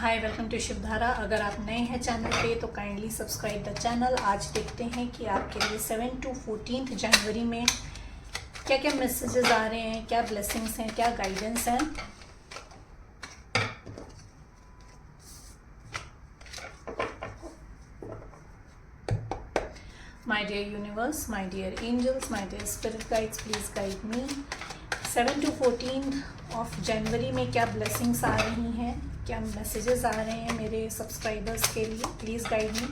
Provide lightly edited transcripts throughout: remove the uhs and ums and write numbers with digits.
Hi, welcome to Shivdhara. अगर आप नए हैं चैनल पे तो काइंडली सब्सक्राइब द चैनल। आज देखते हैं कि आपके लिए 7 to 14 जनवरी में क्या क्या मैसेजेस आ रहे हैं, क्या ब्लेसिंग्स हैं, क्या गाइडेंस हैं। My dear universe, my dear angels, my dear spirit guides, please guide me. 7 to 14 of जनवरी में क्या ब्लेसिंग्स आ रही हैं, क्या मैसेजेस आ रहे हैं मेरे सब्सक्राइबर्स के लिए, please guide me.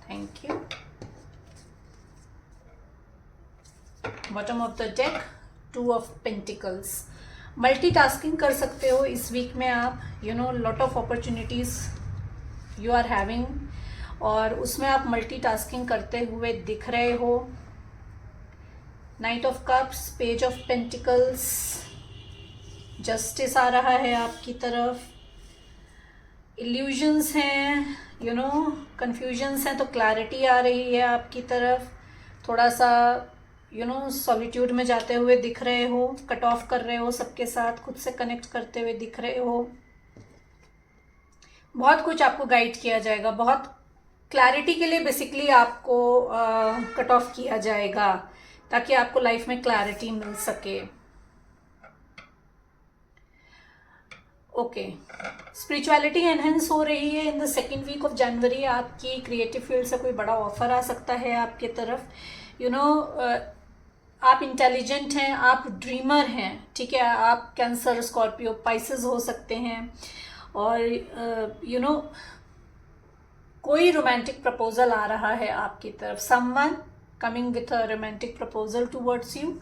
Thank you. Bottom of the deck, 2 of pentacles. Multitasking कर सकते हो इस वीक में आप, lot of opportunities you are having, और उसमें आप मल्टीटास्किंग करते हुए दिख रहे हो। Knight of cups, page of pentacles, justice आ रहा है आपकी तरफ। इल्यूजन्स हैं, कंफ्यूजन्स हैं, तो क्लैरिटी आ रही है आपकी तरफ। थोड़ा सा सॉलिट्यूड में जाते हुए दिख रहे हो, कट ऑफ कर रहे हो सबके साथ, खुद से कनेक्ट करते हुए दिख रहे हो। बहुत कुछ आपको गाइड किया जाएगा, बहुत क्लैरिटी के लिए बेसिकली आपको कट ऑफ किया जाएगा ताकि आपको लाइफ में क्लैरिटी मिल सके। ओके, स्पिरिचुअलिटी एनहेंस हो रही है in the second week of January. आपकी क्रिएटिव फील्ड से कोई बड़ा ऑफर आ सकता है आपके तरफ। आप इंटेलिजेंट हैं, आप ड्रीमर हैं, ठीक है। आप कैंसर, स्कॉर्पियो, पाइसेस हो सकते हैं। और कोई रोमांटिक प्रपोजल आ रहा है आपकी तरफ। Someone coming with a romantic proposal towards you.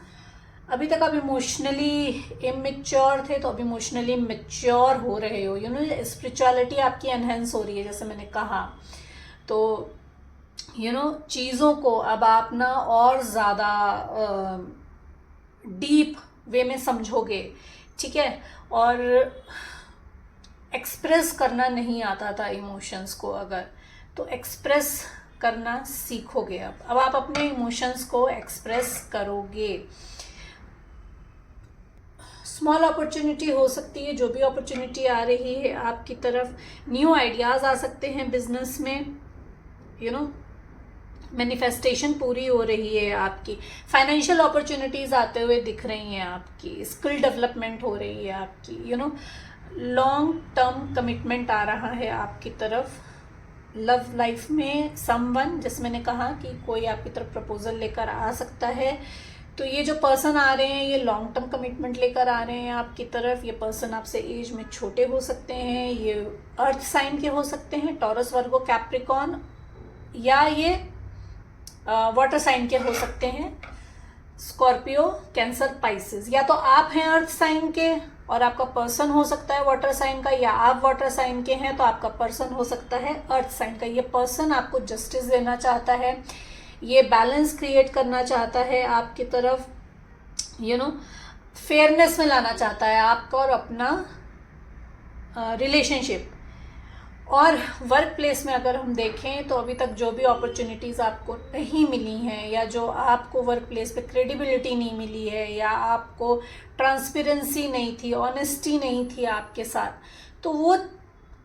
अभी तक आप इमोशनली इमेच्योर थे, तो अब इमोशनली मैच्योर हो रहे हो। स्पिरिचुअलिटी आपकी एनहेंस हो रही है, जैसे मैंने कहा। तो चीज़ों को अब आप ना और ज़्यादा डीप वे में समझोगे, ठीक है। और एक्सप्रेस करना नहीं आता था इमोशंस को, अगर तो एक्सप्रेस करना सीखोगे। अब आप अपने इमोशंस को एक्सप्रेस करोगे। स्मॉल अपॉर्चुनिटी हो सकती है, जो भी अपॉर्चुनिटी आ रही है आपकी तरफ। न्यू आइडियाज़ आ सकते हैं बिजनेस में, मैनिफेस्टेशन पूरी हो रही है आपकी। फाइनेंशियल अपॉर्चुनिटीज़ आते हुए दिख रही हैं आपकी। स्किल डेवलपमेंट हो रही है आपकी। लॉन्ग टर्म कमिटमेंट आ रहा है आपकी तरफ। लव लाइफ में समवन, जैसे मैंने कहा कि कोई आपकी तरफ प्रपोजल लेकर आ सकता है। तो ये जो पर्सन आ रहे हैं, ये लॉन्ग टर्म कमिटमेंट लेकर आ रहे हैं आपकी तरफ। ये पर्सन आपसे एज में छोटे हो सकते हैं, ये अर्थ साइन के हो सकते हैं, टॉरस, वर्गो, कैप्रिकॉन, या ये वाटर साइन के हो सकते हैं, स्कॉर्पियो, कैंसर, पाइसेस। या तो आप हैं अर्थ साइन के और आपका पर्सन हो सकता है वाटर साइन का, या आप वाटर साइन के हैं तो आपका पर्सन हो सकता है अर्थ साइन का। ये पर्सन आपको जस्टिस देना चाहता है, ये बैलेंस क्रिएट करना चाहता है आपकी तरफ, फेयरनेस में लाना चाहता है आपका और अपना रिलेशनशिप। और वर्क प्लेस में अगर हम देखें तो अभी तक जो भी अपॉर्चुनिटीज़ आपको नहीं मिली हैं, या जो आपको वर्क प्लेस पे क्रेडिबिलिटी नहीं मिली है, या आपको ट्रांसपेरेंसी नहीं थी, ऑनेस्टी नहीं थी आपके साथ, तो वो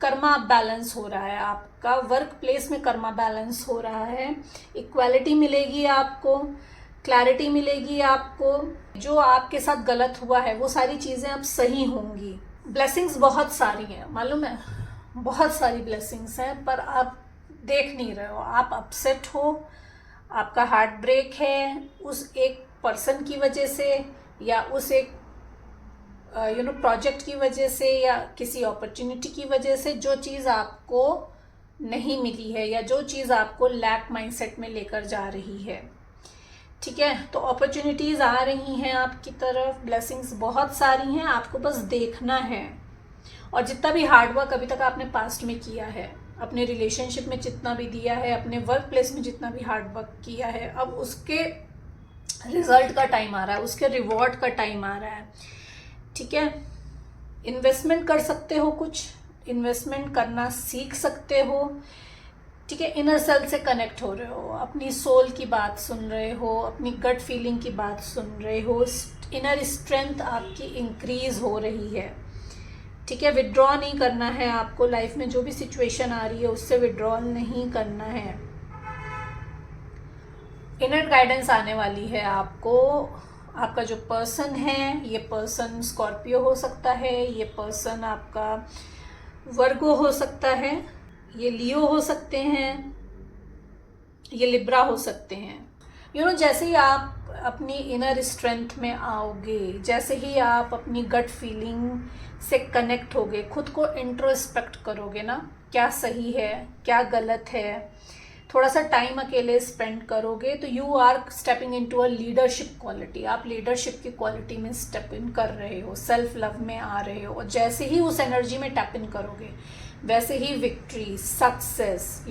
कर्मा बैलेंस हो रहा है आपका। वर्क प्लेस में कर्मा बैलेंस हो रहा है। इक्वालिटी मिलेगी आपको, क्लैरिटी मिलेगी आपको। जो आपके साथ गलत हुआ है वो सारी चीज़ें अब सही होंगी। ब्लेसिंग्स बहुत सारी हैं, मालूम है, बहुत सारी ब्लेसिंग्स हैं, पर आप देख नहीं रहे हो। आप अपसेट हो, आपका हार्ट ब्रेक है उस एक पर्सन की वजह से, या उस एक प्रोजेक्ट की वजह से, या किसी अपॉर्चुनिटी की वजह से, जो चीज़ आपको नहीं मिली है, या जो चीज़ आपको लैक माइंडसेट में लेकर जा रही है, ठीक है। तो अपॉर्चुनिटीज़ आ रही हैं आपकी तरफ, ब्लेसिंग्स बहुत सारी हैं, आपको बस देखना है। और जितना भी हार्डवर्क अभी तक आपने पास्ट में किया है, अपने रिलेशनशिप में जितना भी दिया है, अपने वर्क प्लेस में जितना भी हार्डवर्क किया है, अब उसके रिजल्ट का टाइम आ रहा है, उसके रिवॉर्ड का टाइम आ रहा है, ठीक है। इन्वेस्टमेंट कर सकते हो, कुछ इन्वेस्टमेंट करना सीख सकते हो। ठीक है, इनर सेल्फ से कनेक्ट हो रहे हो, अपनी सोल की बात सुन रहे हो, अपनी गट फीलिंग की बात सुन रहे हो, इनर स्ट्रेंथ आपकी इंक्रीज हो रही है। ठीक है, विड्रॉ नहीं करना है आपको, लाइफ में जो भी सिचुएशन आ रही है उससे विड्रॉल नहीं करना है। इनर गाइडेंस आने वाली है आपको। आपका जो पर्सन है, ये पर्सन स्कॉर्पियो हो सकता है, ये पर्सन आपका वर्गो हो सकता है, ये लियो हो सकते हैं, ये लिब्रा हो सकते हैं। जैसे ही आप अपनी इनर स्ट्रेंथ में आओगे, जैसे ही आप अपनी गट फीलिंग से कनेक्ट होगे, खुद को इंट्रोस्पेक्ट करोगे ना, क्या सही है क्या गलत है, थोड़ा सा टाइम अकेले स्पेंड करोगे, तो you are stepping into a leadership quality. आप लीडरशिप की क्वालिटी में स्टेप इन कर रहे हो, सेल्फ लव में आ रहे हो, और जैसे ही उस एनर्जी में टैप इन करोगे, वैसे ही victory, success,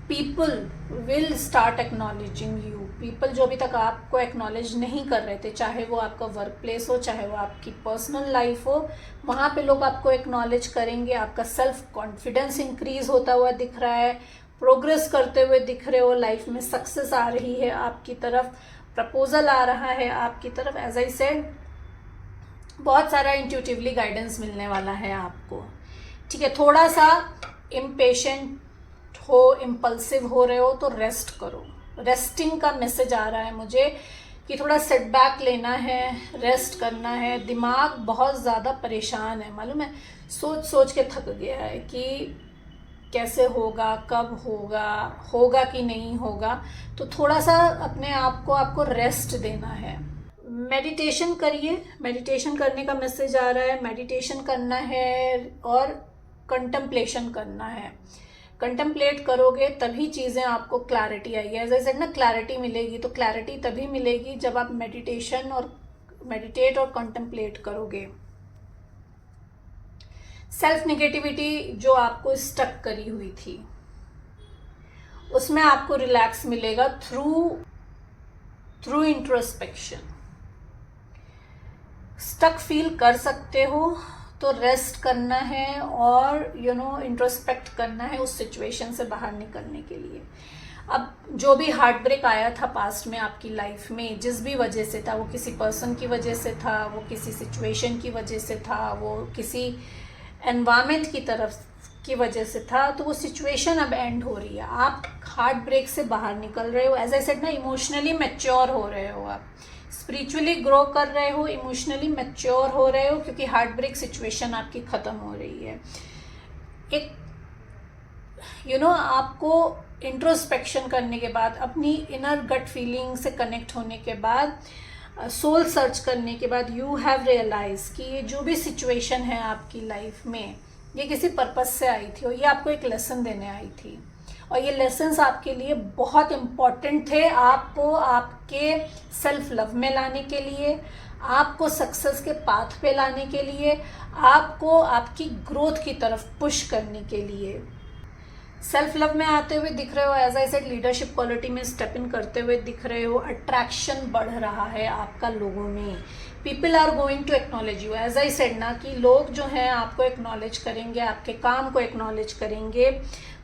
people will start acknowledging you. People जो अभी तक आपको एक्नॉलेज नहीं कर रहे थे, चाहे वो आपका वर्क प्लेस हो, चाहे वो आपकी पर्सनल लाइफ हो, वहाँ पे लोग आपको एक्नॉलेज करेंगे। आपका सेल्फ कॉन्फिडेंस इंक्रीज होता हुआ दिख रहा है, प्रोग्रेस करते हुए दिख रहे हो, लाइफ में सक्सेस आ रही है आपकी तरफ, प्रपोजल आ रहा है आपकी तरफ। एज आई सेड, बहुत सारा इंट्यूटिवली गाइडेंस मिलने वाला है आपको। ठीक है, थोड़ा सा इम्पेशेंट हो, इम्पल्सिव हो रहे हो तो रेस्ट करो। रेस्टिंग का मैसेज आ रहा है मुझे कि थोड़ा सेटबैक लेना है, रेस्ट करना है। दिमाग बहुत ज़्यादा परेशान है, मालूम है, सोच सोच के थक गया है कि कैसे होगा, कब होगा, होगा कि नहीं होगा। तो थोड़ा सा अपने आप को आपको रेस्ट देना है। मेडिटेशन करिए, मेडिटेशन करने का मैसेज आ रहा है। मेडिटेशन करना है और कंटेम्पलेशन करना है। कंटेम्पलेट करोगे तभी चीज़ें आपको क्लैरिटी आएगी। एज आई सेड ना, क्लैरिटी मिलेगी, तो क्लैरिटी तभी मिलेगी जब आप मेडिटेट और कंटेम्पलेट करोगे। सेल्फ नेगेटिविटी जो आपको स्टक करी हुई थी, उसमें आपको रिलैक्स मिलेगा थ्रू इंट्रोस्पेक्शन। स्टक फील कर सकते हो तो रेस्ट करना है और इंट्रोस्पेक्ट करना है उस सिचुएशन से बाहर निकलने के लिए। अब जो भी हार्ट ब्रेक आया था पास्ट में आपकी लाइफ में, जिस भी वजह से था, वो किसी पर्सन की वजह से था, वो किसी सिचुएशन की वजह से था, वो किसी एनवायरनमेंट की तरफ की वजह से था, तो वो सिचुएशन अब एंड हो रही है। आप हार्ट ब्रेक से बाहर निकल रहे हो। एज आई सेड ना, इमोशनली मैच्योर हो रहे हो, आप स्पिरिचुअली ग्रो कर रहे हो, इमोशनली मैच्योर हो रहे हो, क्योंकि हार्ट ब्रेक सिचुएशन आपकी ख़त्म हो रही है। एक आपको इंट्रोस्पेक्शन करने के बाद, अपनी इनर गट फीलिंग से कनेक्ट होने के बाद, सोल सर्च करने के बाद, यू हैव रियलाइज कि ये जो भी सिचुएशन है आपकी लाइफ में, ये किसी पर्पस से आई थी और ये आपको एक लेसन देने आई थी। और ये लेसन्स आपके लिए बहुत इम्पॉर्टेंट थे, आपको आपके सेल्फ लव में लाने के लिए, आपको सक्सेस के पाथ पे लाने के लिए, आपको आपकी ग्रोथ की तरफ पुश करने के लिए। सेल्फ लव में आते हुए दिख रहे हो, as I said leadership quality में स्टेप इन करते हुए दिख रहे हो, अट्रैक्शन बढ़ रहा है आपका लोगों में। People are going to acknowledge you. As I said ना, कि लोग जो हैं आपको एक्नॉलेज करेंगे, आपके काम को एक्नॉलेज करेंगे।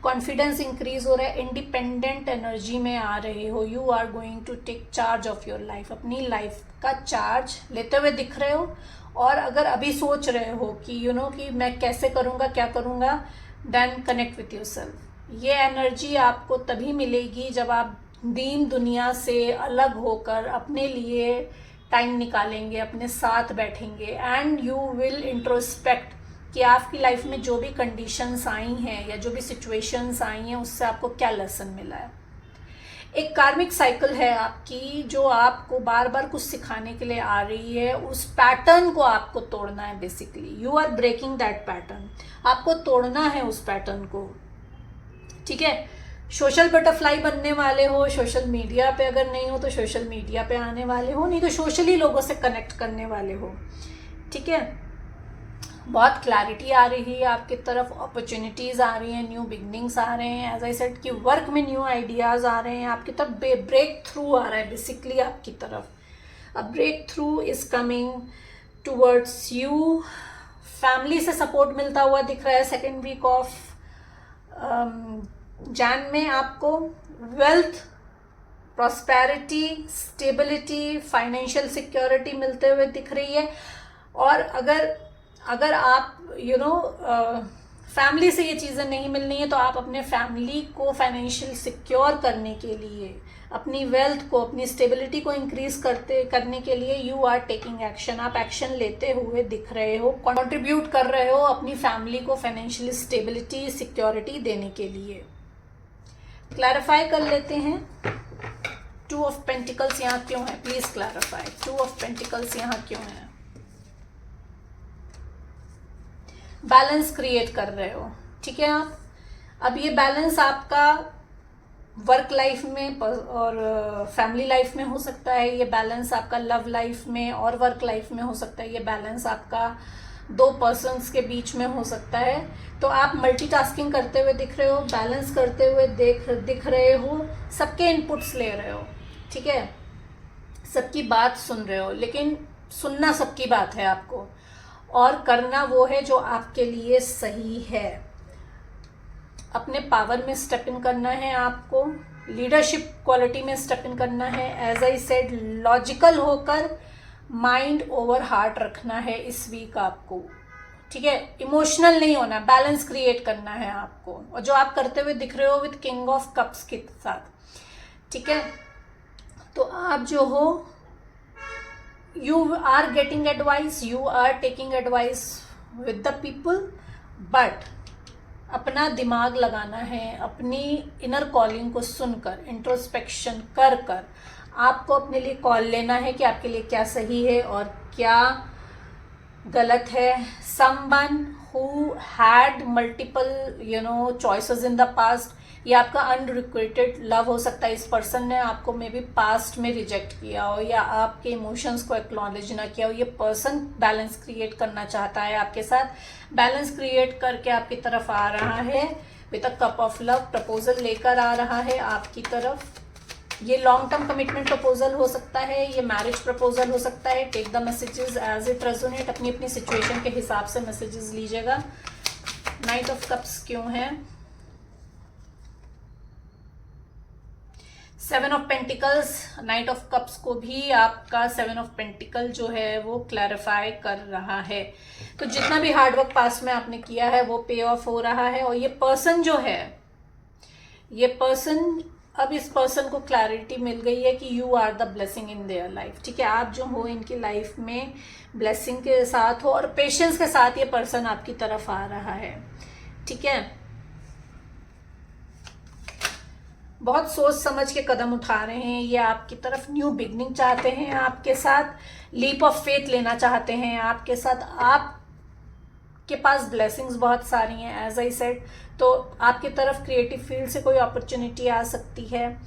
कॉन्फिडेंस इंक्रीज हो रहा है, इंडिपेंडेंट एनर्जी में आ रहे हो। You are going to take charge of your life, अपनी लाइफ का चार्ज लेते हुए दिख रहे हो। और अगर अभी सोच रहे हो कि कि मैं कैसे करूँगा, क्या करूँगा, then connect with yourself. ये एनर्जी आपको तभी मिलेगी जब आप दीन दुनिया से अलग होकर अपने लिए टाइम निकालेंगे, अपने साथ बैठेंगे, एंड यू विल इंट्रोस्पेक्ट कि आपकी लाइफ में जो भी कंडीशंस आई हैं या जो भी सिचुएशंस आई हैं, उससे आपको क्या लेसन मिला है। एक कार्मिक साइकिल है आपकी जो आपको बार बार कुछ सिखाने के लिए आ रही है। उस पैटर्न को आपको तोड़ना है। Basically you are breaking that pattern, आपको तोड़ना है उस पैटर्न को। ठीक है, सोशल बटरफ्लाई बनने वाले हो, सोशल मीडिया पे अगर नहीं हो तो सोशल मीडिया पे आने वाले हो, नहीं तो सोशली लोगों से कनेक्ट करने वाले हो। ठीक है, बहुत क्लैरिटी आ रही है आपकी तरफ, अपॉर्चुनिटीज़ आ रही हैं, न्यू बिगनिंग्स आ रहे हैं। एज आई सेड कि वर्क में न्यू आइडियाज़ आ रहे हैं आपकी तरफ, ब्रेक थ्रू आ रहा है बेसिकली आपकी तरफ। A breakthrough is coming towards you. Family से सपोर्ट मिलता हुआ दिख रहा है सेकेंड वीक ऑफ जैन में आपको wealth, prosperity, stability, financial security मिलते हुए दिख रही है। और अगर आप फैमिली से ये चीज़ें नहीं मिलनी है तो आप अपने फैमिली को फाइनेंशियल सिक्योर करने के लिए, अपनी वेल्थ को, अपनी स्टेबिलिटी को इंक्रीज करने के लिए यू आर टेकिंग एक्शन। आप एक्शन लेते हुए दिख रहे हो, कंट्रीब्यूट कर रहे हो अपनी फैमिली को फाइनेंशियल स्टेबिलिटी, सिक्योरिटी देने के लिए। क्लैरिफाई कर लेते हैं, 2 ऑफ पेंटिकल्स यहाँ क्यों है, प्लीज क्लैरिफाई। 2 ऑफ पेंटिकल्स यहाँ क्यों है? बैलेंस क्रिएट कर रहे हो, ठीक है आप। अब ये बैलेंस आपका वर्क लाइफ में और फैमिली लाइफ में हो सकता है, ये बैलेंस आपका लव लाइफ में और वर्क लाइफ में हो सकता है, ये बैलेंस आपका 2 पर्सन्स के बीच में हो सकता है। तो आप मल्टीटास्किंग करते हुए दिख रहे हो, बैलेंस करते हुए दिख रहे हो, सबके इनपुट्स ले रहे हो, ठीक है, सबकी बात सुन रहे हो। लेकिन सुनना सबकी बात है आपको, और करना वो है जो आपके लिए सही है। अपने पावर में स्टेप इन करना है आपको, लीडरशिप क्वालिटी में स्टेप इन करना है। एज आई सेड, लॉजिकल होकर माइंड ओवर हार्ट रखना है इस वीक आपको, ठीक है। इमोशनल नहीं होना, बैलेंस क्रिएट करना है आपको, और जो आप करते हुए दिख रहे हो विद किंग ऑफ कप्स के साथ, ठीक है। तो आप जो हो, you are getting advice, you are taking advice with the people, but अपना दिमाग लगाना है, अपनी इनर कॉलिंग को सुनकर, इंट्रोस्पेक्शन कर आपको अपने लिए कॉल लेना है कि आपके लिए क्या सही है और क्या गलत है। someone who had multiple choices in the past, ये आपका अनरिक्वेटेड लव हो सकता है। इस पर्सन ने आपको मे बी पास्ट में रिजेक्ट किया हो या आपके इमोशंस को एक्नॉलेज ना किया हो। ये पर्सन बैलेंस क्रिएट करना चाहता है आपके साथ, बैलेंस क्रिएट करके आपकी तरफ आ रहा है with a cup of love, proposal लेकर आ रहा है आपकी तरफ। ये लॉन्ग टर्म कमिटमेंट प्रपोजल हो सकता है, ये मैरिज प्रपोजल हो सकता है। Take the messages as it resonate, अपनी अपनी सिचुएशन के हिसाब से मैसेजेस लीजिएगा। नाइट ऑफ कप्स क्यों है? 7 of pentacles, night of cups को भी आपका 7 ऑफ पेंटिकल जो है वो क्लैरिफाई कर रहा है। तो जितना भी हार्डवर्क पास्ट में आपने किया है वो पे ऑफ हो रहा है। और ये पर्सन जो है, ये पर्सन, अब इस पर्सन को क्लैरिटी मिल गई है कि you are the blessing in their life, ठीक है। आप जो हो इनकी लाइफ में ब्लेसिंग के साथ हो और पेशेंस के साथ ये पर्सन आपकी तरफ आ रहा है, ठीक है। बहुत सोच समझ के कदम उठा रहे हैं ये आपकी तरफ, न्यू बिगनिंग चाहते हैं आपके साथ, लीप ऑफ फेथ लेना चाहते हैं आपके साथ। आपके पास ब्लेसिंग्स बहुत सारी हैं एज आई सेड, तो आपकी तरफ क्रिएटिव फील्ड से कोई अपॉर्चुनिटी आ सकती है,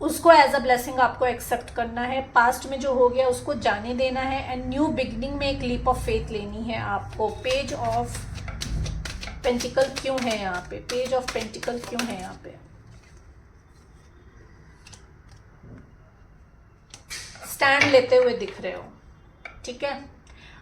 उसको एज अ ब्लेसिंग आपको एक्सेप्ट करना है। पास्ट में जो हो गया उसको जाने देना है एंड न्यू बिगनिंग में एक लीप ऑफ फेथ लेनी है आपको। पेज ऑफ पेंटिकल क्यों है यहाँ पे? पेज ऑफ पेंटिकल क्यों है यहाँ पे? स्टैंड लेते हुए दिख रहे हो, ठीक है,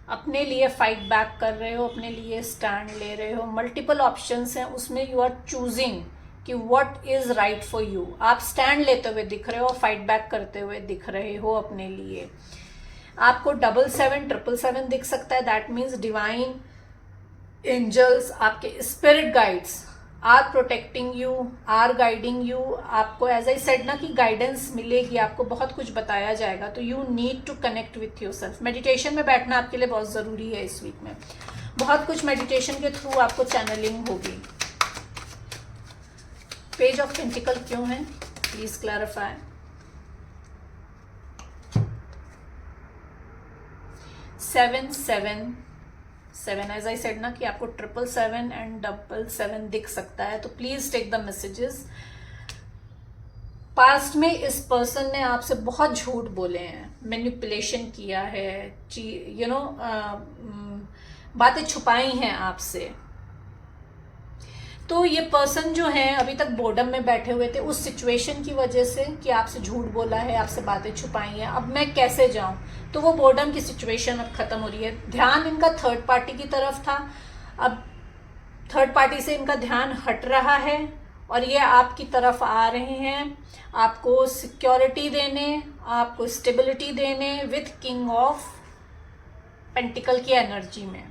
अपने लिए फाइट बैक कर रहे हो, अपने लिए स्टैंड ले रहे हो। मल्टीपल ऑप्शंस हैं, उसमें यू आर चूजिंग कि what is right for you. आप स्टैंड लेते हुए दिख रहे हो, फाइट बैक करते हुए दिख रहे हो अपने लिए। आपको 777 777 दिख सकता है, दैट मीन्स डिवाइन एंजल्स, आपके spirit guides are protecting you, are guiding you. आपको एज आई सेड ना कि गाइडेंस मिलेगी, आपको बहुत कुछ बताया जाएगा। तो you need to connect with yourself. Meditation में बैठना आपके लिए बहुत ज़रूरी है इस वीक में, बहुत कुछ मेडिटेशन के थ्रू आपको चैनलिंग होगी। पेज ऑफ पेंटिकल क्यों है? Please clarify. 7 as I said ना कि आपको 777 एंड 777 दिख सकता है, तो please take the messages. Past में इस पर्सन ने आपसे बहुत झूठ बोले हैं, मैनिपुलेशन किया है, बातें छुपाई हैं आपसे। तो ये पर्सन जो है अभी तक बोर्डम में बैठे हुए थे उस सिचुएशन की वजह से कि आपसे झूठ बोला है, आपसे बातें छुपाई हैं। अब मैं कैसे जाऊं? तो वो बोर्डम की सिचुएशन अब खत्म हो रही है। ध्यान इनका थर्ड पार्टी की तरफ था, अब थर्ड पार्टी से इनका ध्यान हट रहा है और ये आपकी तरफ आ रहे हैं आपको सिक्योरिटी देने, आपको स्टेबिलिटी देने विथ किंग ऑफ पेंटिकल की एनर्जी में।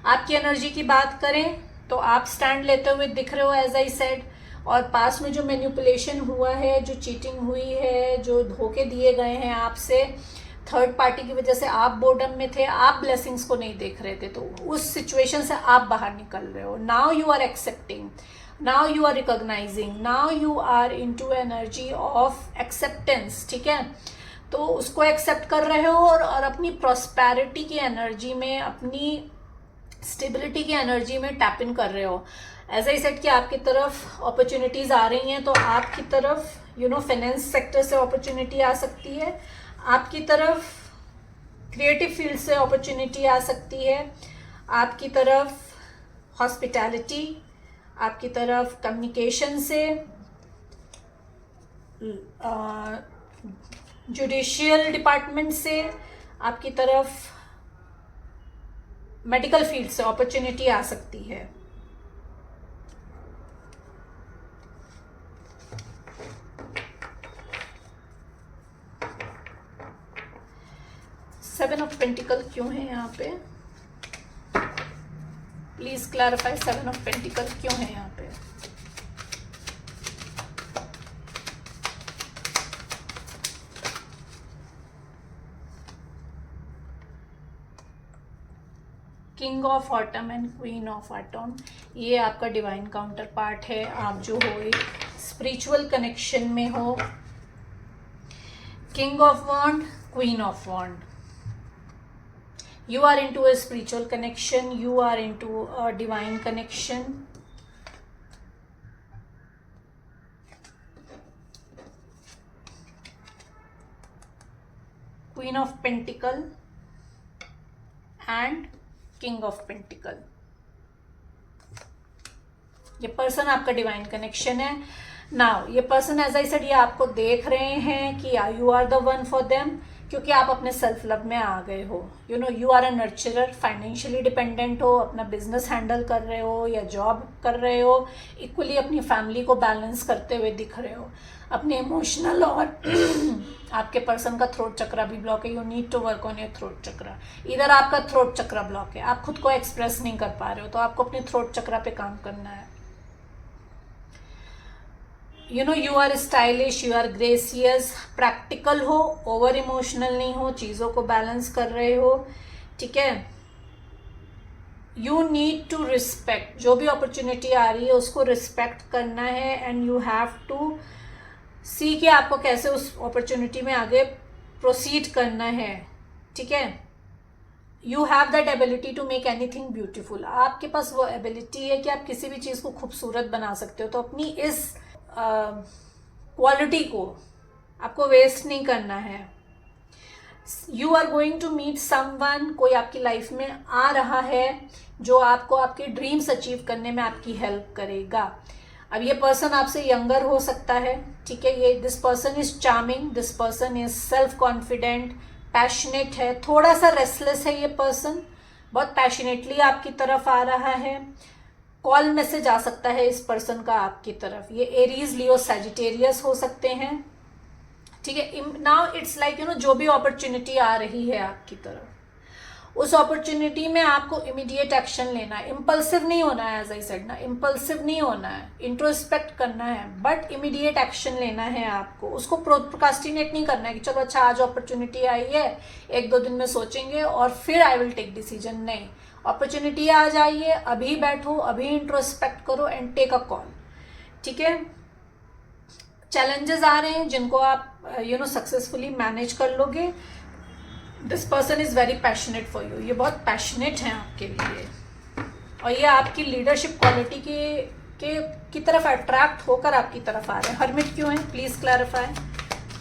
आपकी एनर्जी की बात करें तो आप स्टैंड लेते हुए दिख रहे हो एज आई सेड, और पास में जो मैनिपुलेशन हुआ है, जो चीटिंग हुई है, जो धोखे दिए गए हैं आपसे, थर्ड पार्टी की वजह से आप बोर्डम में थे, आप ब्लेसिंग्स को नहीं देख रहे थे, तो उस सिचुएशन से आप बाहर निकल रहे हो। Now you are accepting, now you are recognising, now you are into energy of acceptance, ठीक है। तो उसको एक्सेप्ट कर रहे हो और अपनी प्रॉस्पेरिटी की एनर्जी में, अपनी स्टेबिलिटी की एनर्जी में टैप इन कर रहे हो। एज आई सेड कि आपकी तरफ अपॉर्चुनिटीज आ रही हैं, तो आपकी तरफ फाइनेंस सेक्टर से अपॉर्चुनिटी आ सकती है, आपकी तरफ क्रिएटिव फील्ड से अपॉर्चुनिटी आ सकती है, आपकी तरफ हॉस्पिटैलिटी, आपकी तरफ कम्युनिकेशन से, जुडिशियल डिपार्टमेंट से, आपकी तरफ मेडिकल फील्ड से अपॉर्चुनिटी आ सकती है। सेवन ऑफ पेंटिकल क्यों है यहाँ पे? Please clarify, seven of pentacle क्यों है यहाँ पे? King of autumn and queen of autumn, ये आपका डिवाइन काउंटर पार्ट है। आप जो हो एक स्पिरिचुअल कनेक्शन में हो। King of wand, queen of wand, you are into a spiritual connection, you are into a divine connection. Queen of Pentacle and King of Pentacle, ये पर्सन आपका divine connection है। नाउ ये person as I said, ये आपको देख रहे हैं कि you are the one for them, क्योंकि आप अपने सेल्फ लव में आ गए हो। You are a nurturer, financially dependent हो, अपना बिजनेस हैंडल कर रहे हो या जॉब कर रहे हो, इक्वली अपनी फैमिली को बैलेंस करते हुए दिख रहे हो। अपने इमोशनल और आपके पर्सन का थ्रोट चक्रा भी ब्लॉक है। You need to work on your throat chakra. इधर आपका थ्रोट चक्रा ब्लॉक है, आप खुद को एक्सप्रेस नहीं कर पा रहे हो, तो आपको अपने थ्रोट चक्रा पे काम करना है। You are stylish, you are gracious, practical हो, ओवर इमोशनल नहीं हो, चीज़ों को बैलेंस कर रहे हो, ठीक है। यू नीड टू रिस्पेक्ट, जो भी अपॉर्चुनिटी आ रही है उसको रिस्पेक्ट करना है, एंड यू हैव टू सी कि आपको कैसे उस अपॉर्चुनिटी में आगे प्रोसीड करना है, ठीक है। You have that ability to make anything beautiful, आपके पास वो एबिलिटी है कि आप किसी भी चीज़ को खूबसूरत बना सकते हो। तो अपनी इस क्वालिटी को आपको वेस्ट नहीं करना है। You are going to meet someone, कोई आपकी लाइफ में आ रहा है जो आपको आपके ड्रीम्स अचीव करने में आपकी हेल्प करेगा। अब ये पर्सन आपसे यंगर हो सकता है, ठीक है। ये this person is charming, this person is self confident, passionate है, थोड़ा सा रेस्टलेस है ये पर्सन, बहुत पैशनेटली आपकी तरफ आ रहा है। कॉल मैसेज आ सकता है इस पर्सन का आपकी तरफ। ये एरीज, लियो, सैजिटेरियस हो सकते हैं, ठीक है। नाउ इट्स लाइक जो भी अपॉर्चुनिटी आ रही है आपकी तरफ, उस अपॉर्चुनिटी में आपको इमीडिएट एक्शन लेना है। इम्पल्सिव नहीं होना है, एज आई सेड ना, इम्पल्सिव नहीं होना है, इंट्रोस्पेक्ट करना है, बट इमीडिएट एक्शन लेना है आपको। उसको प्रोक्रास्टिनेट नहीं करना है कि चलो अच्छा आज अपॉर्चुनिटी आई है, एक दो दिन में सोचेंगे और फिर आई विल टेक डिसीजन। नहीं, अपॉर्चुनिटी आ जाइए, अभी बैठो, अभी इंट्रोस्पेक्ट करो एंड टेक अ कॉल, ठीक है। चैलेंजेस आ रहे हैं जिनको आप सक्सेसफुली मैनेज कर लोगे। This person is very passionate for you, ये बहुत पैशनेट हैं आपके लिए, और ये आपकी लीडरशिप क्वालिटी की तरफ अट्रैक्ट होकर आपकी तरफ आ रहे हैं। हर्मिट क्यों है, प्लीज क्लैरिफाई।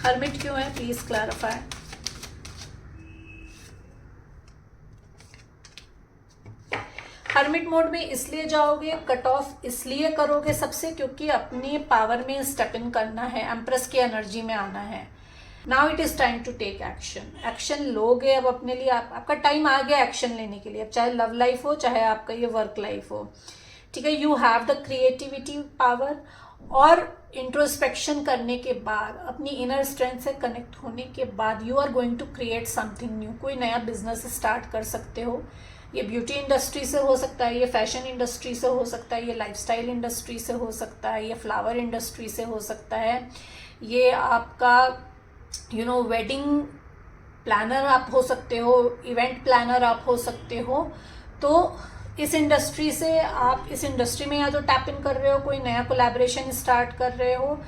हर्मिट क्यों है, प्लीज क्लैरिफाई। हर्मिट मोड में इसलिए जाओगे, कट ऑफ इसलिए करोगे सबसे, क्योंकि अपने पावर में स्टेप इन करना है, एम्प्रेस की एनर्जी में आना है। Now it is time to take action. Action लोगे अब अपने लिए, आपका टाइम आ गया एक्शन लेने के लिए। अब चाहे लव लाइफ हो, चाहे आपका ये वर्क लाइफ हो, ठीक है। You have the creativity power, और इंट्रोस्पेक्शन करने के बाद, अपनी इनर स्ट्रेंथ से कनेक्ट होने के बाद you are going to create something new. कोई नया बिजनेस स्टार्ट कर सकते हो। ये ब्यूटी इंडस्ट्री से हो सकता है, ये फैशन इंडस्ट्री से हो सकता है, ये लाइफस्टाइल इंडस्ट्री से हो सकता है, ये फ्लावर इंडस्ट्री से हो सकता है, ये आपका वेडिंग प्लानर आप हो सकते हो, इवेंट प्लानर आप हो सकते हो। तो इस इंडस्ट्री से आप इस इंडस्ट्री में या तो टैप इन कर रहे हो, कोई नया कोलैबोरेशन स्टार्ट कर रहे हो,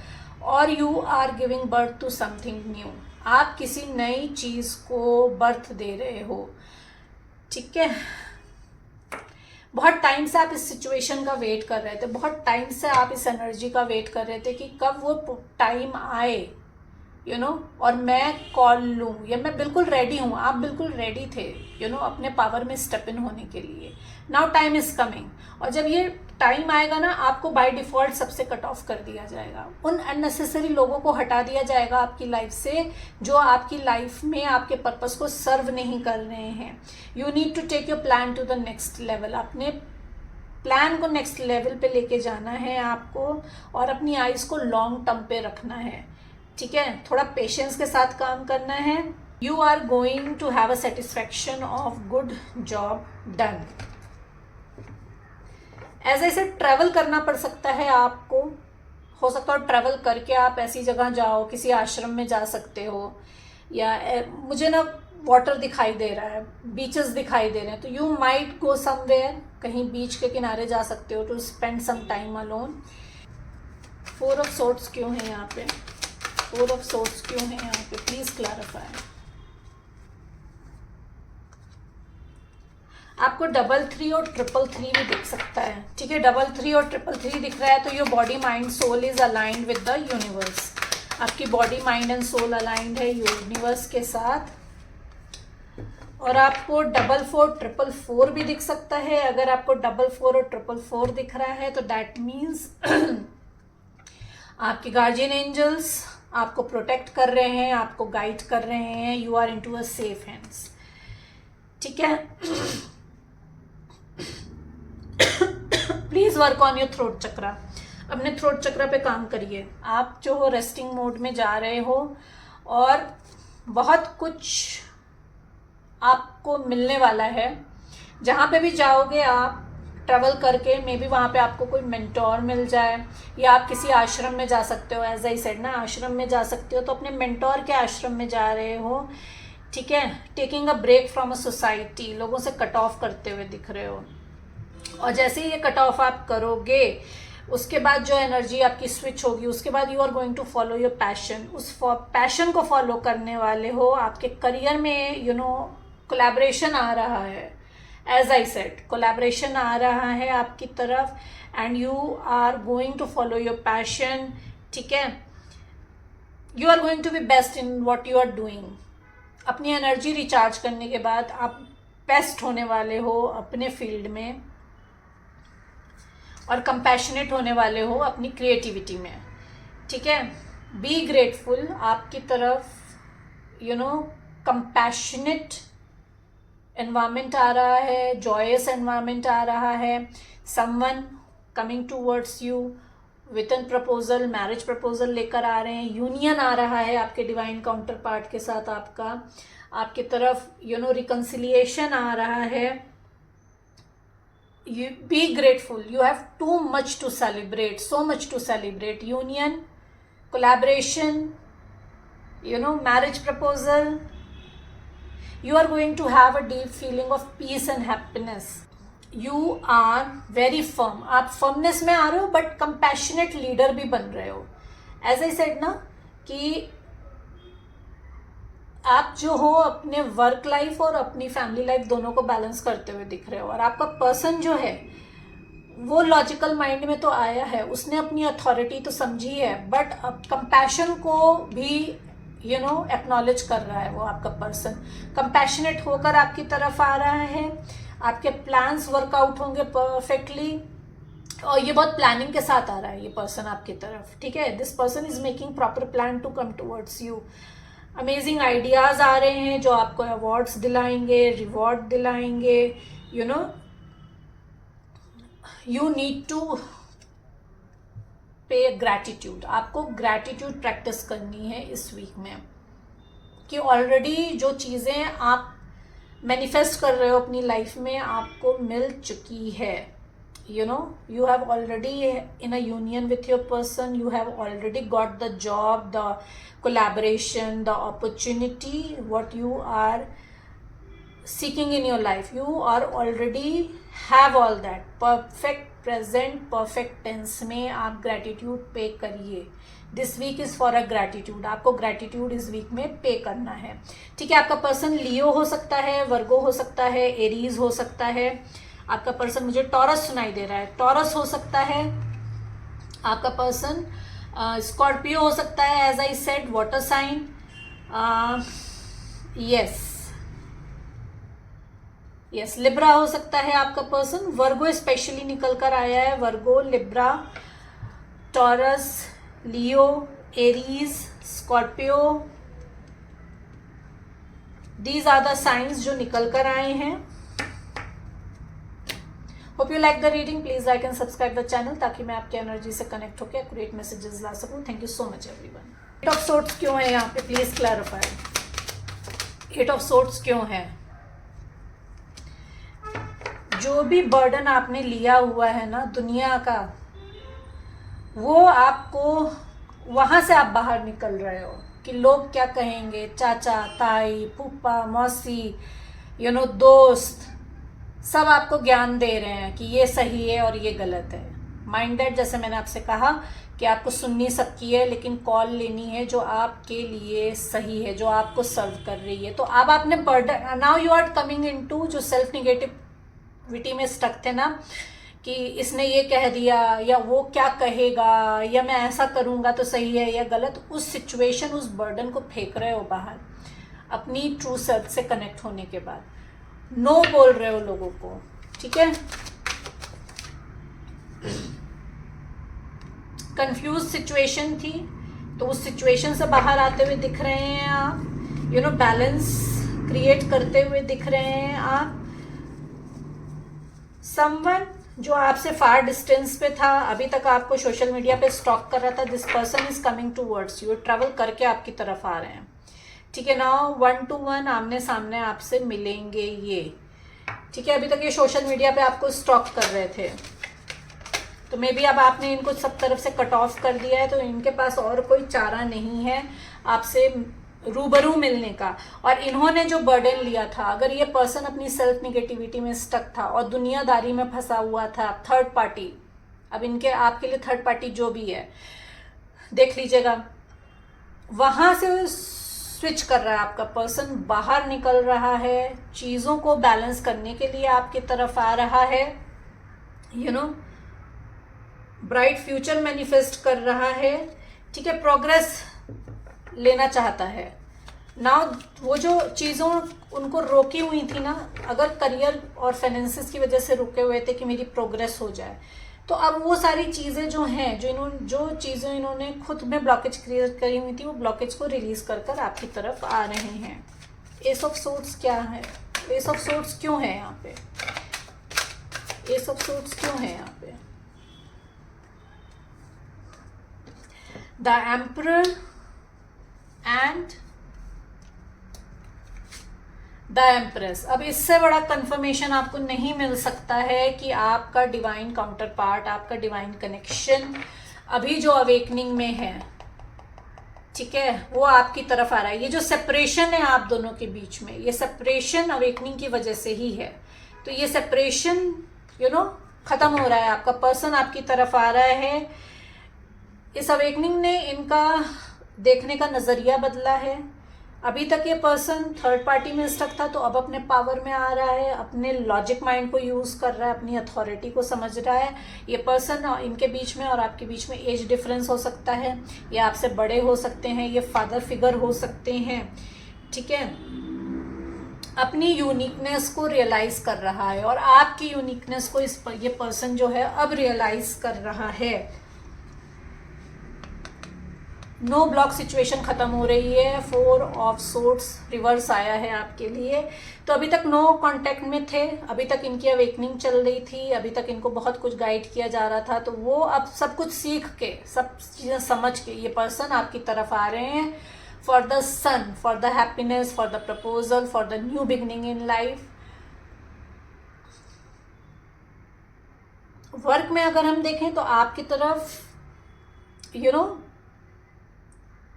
और you are giving birth to something new. आप किसी नई चीज़ को बर्थ दे रहे हो, ठीक है। बहुत टाइम से आप इस सिचुएशन का वेट कर रहे थे, बहुत टाइम से आप इस एनर्जी का वेट कर रहे थे कि कब वो टाइम आए, और मैं कॉल लूँ, या मैं बिल्कुल रेडी हूँ। आप बिल्कुल रेडी थे, अपने पावर में स्टेप इन होने के लिए। नाउ टाइम इज कमिंग, और जब ये टाइम आएगा ना, आपको बाय डिफ़ॉल्ट सबसे कट ऑफ कर दिया जाएगा। उन अननेसेसरी लोगों को हटा दिया जाएगा आपकी लाइफ से, जो आपकी लाइफ में आपके पर्पस को सर्व नहीं कर रहे हैं। You need to take your plan to the next level. अपने प्लान को नेक्स्ट लेवल पे लेके जाना है आपको, और अपनी आइज़ को लॉन्ग टर्म पे रखना है, ठीक है। थोड़ा पेशेंस के साथ काम करना है। You are going to have a satisfaction of good job done. ऐसे ऐसे ट्रैवल करना पड़ सकता है आपको। हो सकता है ट्रैवल करके आप ऐसी जगह जाओ, किसी आश्रम में जा सकते हो, या मुझे ना वाटर दिखाई दे रहा है, बीचेस दिखाई दे रहे हैं, तो यू माइट गो समवेयर, कहीं बीच के किनारे जा सकते हो to spend some time alone. 4 of swords क्यों है यहाँ पे? 4 ऑफ सोर्ड्स क्यों है यहाँ पे? Please clarify. आपको 3 और 3 भी दिख सकता है, ठीक है। 3 और 3 दिख रहा है, तो your body mind soul is aligned with the universe. आपकी body mind and soul aligned है यूनिवर्स के साथ। और आपको 4 4 भी दिख सकता है। अगर आपको 4 और 4 दिख रहा है, तो दैट मीन्स आपके गार्जियन एंजल्स आपको प्रोटेक्ट कर रहे हैं, आपको गाइड कर रहे हैं। You are into a safe hands, ठीक है। Please work on your throat chakra. अपने थ्रोट चक्रा पे काम करिए। आप जो हो रेस्टिंग मोड में जा रहे हो, और बहुत कुछ आपको मिलने वाला है। जहाँ पे भी जाओगे आप ट्रैवल करके, मे बी वहाँ पे आपको कोई मेंटोर मिल जाए, या आप किसी आश्रम में जा सकते हो। एज आई सेड ना, आश्रम में जा सकते हो, तो अपने मेंटोर के आश्रम में जा रहे हो, ठीक है। Taking a break from a society, लोगों से कट ऑफ करते हुए दिख रहे हो। और जैसे ही ये कट ऑफ आप करोगे, उसके बाद जो एनर्जी आपकी स्विच होगी, उसके बाद you are going to follow your passion. उस पैशन को फॉलो करने वाले हो। आपके करियर में कोलैबोरेशन आ रहा है। एज आई सेड, कोलैबोरेशन आ रहा है आपकी तरफ, and you are going to follow your passion, ठीक है। You are going to be best in what you are doing. अपनी एनर्जी रिचार्ज करने के बाद आप बेस्ट होने वाले हो अपने फील्ड में, और कंपैशनेट होने वाले हो अपनी क्रिएटिविटी में, ठीक है। Be grateful. आपकी तरफ कंपैशनेट एनवायरमेंट आ रहा है, जॉयस एनवायरमेंट आ रहा है। Someone coming towards you with an proposal, marriage proposal लेकर आ रहे हैं। यूनियन आ रहा है आपके डिवाइन काउंटर पार्ट के साथ आपका। आपकी तरफ रिकन्सिलिएशन आ रहा है। You be grateful. You have too much to celebrate, so much to celebrate. Union, collaboration, marriage proposal. You are going to have a deep feeling of peace and happiness. You are very firm. आप firmness में आ रहे हो, but compassionate leader भी बन रहे हो. As I said ना, कि आप जो हो अपने वर्क लाइफ और अपनी फैमिली लाइफ दोनों को बैलेंस करते हुए दिख रहे हो। और आपका पर्सन जो है वो लॉजिकल माइंड में तो आया है, उसने अपनी अथॉरिटी तो समझी है, बट अब कंपैशन को भी एक्नॉलेज कर रहा है। वो आपका पर्सन कंपैशनेट होकर आपकी तरफ आ रहा है। आपके प्लान्स वर्कआउट होंगे परफेक्टली, और ये बहुत प्लानिंग के साथ आ रहा है ये पर्सन आपकी तरफ, ठीक है। This person is making proper plan to come towards you. Amazing ideas आ रहे हैं जो आपको अवार्ड्स दिलाएंगे, रिवॉर्ड दिलाएंगे। You need to pay gratitude, आपको ग्रैटिट्यूड प्रैक्टिस करनी है इस वीक में, कि ऑलरेडी जो चीज़ें आप मैनिफेस्ट कर रहे हो अपनी लाइफ में आपको मिल चुकी है. You know, you have already in a union with your person, you have already got the job, the collaboration, the opportunity what you are seeking in your life. You are already have all that. Perfect present, perfect tense में आप gratitude पे करिए. This week is for a gratitude. आपको gratitude इस week में पे करना है. ठीक है, आपका पर्सन लियो हो सकता है, वर्गो हो सकता है, एरीज हो सकता है. आपका पर्सन, मुझे टॉरस सुनाई दे रहा है, टॉरस हो सकता है. आपका पर्सन स्कॉर्पियो हो सकता है, as I said, water sign. Yes, Libra हो सकता है आपका पर्सन. वर्गो स्पेशली निकल कर आया है. Virgo, Libra, Taurus, Leo, Aries, Scorpio, these are the signs जो निकल कर आए हैं. Hope you like the reading. Please like and subscribe the channel ताकि मैं आपके एनर्जी से कनेक्ट होकर एक्यूरेट मैसेजेस ला सकूं. Thank you so much everyone. 8 of sorts क्यों है यहाँ पे, प्लीज क्लैरिफाई. 8 ऑफ सोर्ट्स क्यों है? जो भी बर्डन आपने लिया हुआ है ना दुनिया का, वो आपको वहां से आप बाहर निकल रहे हो कि लोग क्या कहेंगे. चाचा, ताई, फूफा, मौसी, दोस्त, सब आपको ज्ञान दे रहे हैं कि ये सही है और ये गलत है. माइंडेड, जैसे मैंने आपसे कहा कि आपको सुननी सबकी है, लेकिन कॉल लेनी है जो आपके लिए सही है, जो आपको सर्व कर रही है. तो अब आपने burden, now you are coming into, जो सेल्फ निगेटिविटी में स्टक थे ना, कि इसने ये कह दिया या वो क्या कहेगा या मैं ऐसा करूँगा तो सही है या गलत, उस सिचुएशन, उस बर्डन को फेंक रहे हो बाहर. अपनी ट्रू सेल्फ से कनेक्ट होने के बाद नो बोल रहे हो लोगों को. ठीक है, कंफ्यूज सिचुएशन थी तो उस सिचुएशन से बाहर आते हुए दिख रहे हैं आप. बैलेंस क्रिएट करते हुए दिख रहे हैं आप. समवन जो आपसे फार डिस्टेंस पे था, अभी तक आपको सोशल मीडिया पे स्टॉक कर रहा था, this person is coming towards you. Travel करके आपकी तरफ आ रहे हैं. ठीक है, नाउ 1-to-1 आमने सामने आपसे मिलेंगे ये. ठीक है, अभी तक ये सोशल मीडिया पे आपको स्टॉक कर रहे थे, तो मे बी अब आपने इनको सब तरफ से कट ऑफ कर दिया है, तो इनके पास और कोई चारा नहीं है आपसे रूबरू मिलने का. और इन्होंने जो बर्डन लिया था, अगर ये पर्सन अपनी सेल्फ निगेटिविटी में स्टक था और दुनियादारी में फंसा हुआ था, थर्ड पार्टी, अब इनके आपके लिए थर्ड पार्टी जो भी है, देख लीजिएगा, वहां से स्विच कर रहा है आपका पर्सन, बाहर निकल रहा है, चीज़ों को बैलेंस करने के लिए आपकी तरफ आ रहा है. ब्राइट फ्यूचर मैनिफेस्ट कर रहा है. ठीक है, प्रोग्रेस लेना चाहता है. नाउ वो जो चीज़ों उनको रोकी हुई थी ना, अगर करियर और फाइनेंसिस की वजह से रुके हुए थे कि मेरी प्रोग्रेस हो जाए, तो अब वो सारी चीज़ें जो हैं, जो चीज़ें इन्होंने खुद में ब्लॉकेज क्रिएट करी हुई थी, वो ब्लॉकेज को रिलीज कर आपकी तरफ आ रहे हैं. एस ऑफ सोर्ट्स क्या है? एस ऑफ सोर्ट्स क्यों है यहाँ पे? एस ऑफ सोर्ट्स क्यों है यहाँ पे? The emperor and the empress. अब इससे बड़ा कंफर्मेशन आपको नहीं मिल सकता है कि आपका डिवाइन काउंटर पार्ट, आपका डिवाइन कनेक्शन अभी जो अवेकनिंग में है, ठीक है, वो आपकी तरफ आ रहा है. ये जो सेपरेशन है आप दोनों के बीच में, ये सेपरेशन अवेकनिंग की वजह से ही है. तो ये सेपरेशन खत्म हो रहा है. आपका पर्सन आपकी तरफ आ रहा है. इस अवेकनिंग ने इनका देखने का नज़रिया बदला है. अभी तक ये पर्सन थर्ड पार्टी में स्टक था, तो अब अपने पावर में आ रहा है, अपने लॉजिक माइंड को यूज़ कर रहा है, अपनी अथॉरिटी को समझ रहा है. ये पर्सन, इनके बीच में और आपके बीच में एज डिफरेंस हो सकता है, ये आपसे बड़े हो सकते हैं, ये फादर फिगर हो सकते हैं. ठीक है, अपनी यूनिकनेस को रियलाइज कर रहा है और आपकी यूनिकनेस को ये पर्सन जो है अब रियलाइज कर रहा है. नो ब्लॉक सिचुएशन ख़त्म हो रही है। 4 ऑफ सोर्ड्स रिवर्स आया है आपके लिए। तो अभी तक नो कांटेक्ट में थे, अभी तक इनकी अवेकनिंग चल रही थी, अभी तक इनको बहुत कुछ गाइड किया जा रहा था, तो वो अब सब कुछ सीख के, सब चीज़ें समझ के ये पर्सन आपकी तरफ आ रहे हैं for the sun, for the happiness, for the proposal, for the new beginning in life. Work में अगर हम देखें तो आपकी तरफ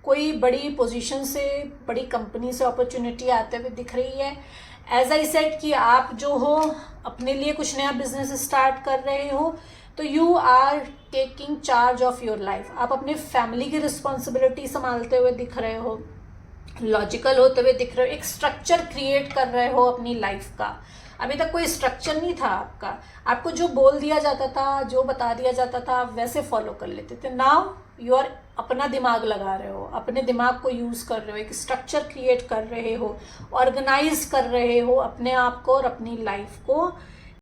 कोई बड़ी पोजीशन से, बड़ी कंपनी से अपॉर्चुनिटी आते हुए दिख रही है। एज आई सेड कि आप जो हो अपने लिए कुछ नया बिजनेस स्टार्ट कर रहे हो, तो you are taking charge of your life. आप अपने फैमिली की रिस्पॉन्सिबिलिटी संभालते हुए दिख रहे हो, लॉजिकल होते हुए दिख रहे हो, एक स्ट्रक्चर क्रिएट कर रहे हो अपनी लाइफ का। अभी तक कोई स्ट्रक्चर नहीं था आपका, आपको जो बोल दिया जाता था, जो बता दिया जाता था, आप वैसे फॉलो कर लेते थे। नाउ यू आर अपना दिमाग लगा रहे हो, अपने दिमाग को यूज़ कर रहे हो, एक स्ट्रक्चर क्रिएट कर रहे हो, ऑर्गेनाइज कर रहे हो अपने आप को और अपनी लाइफ को।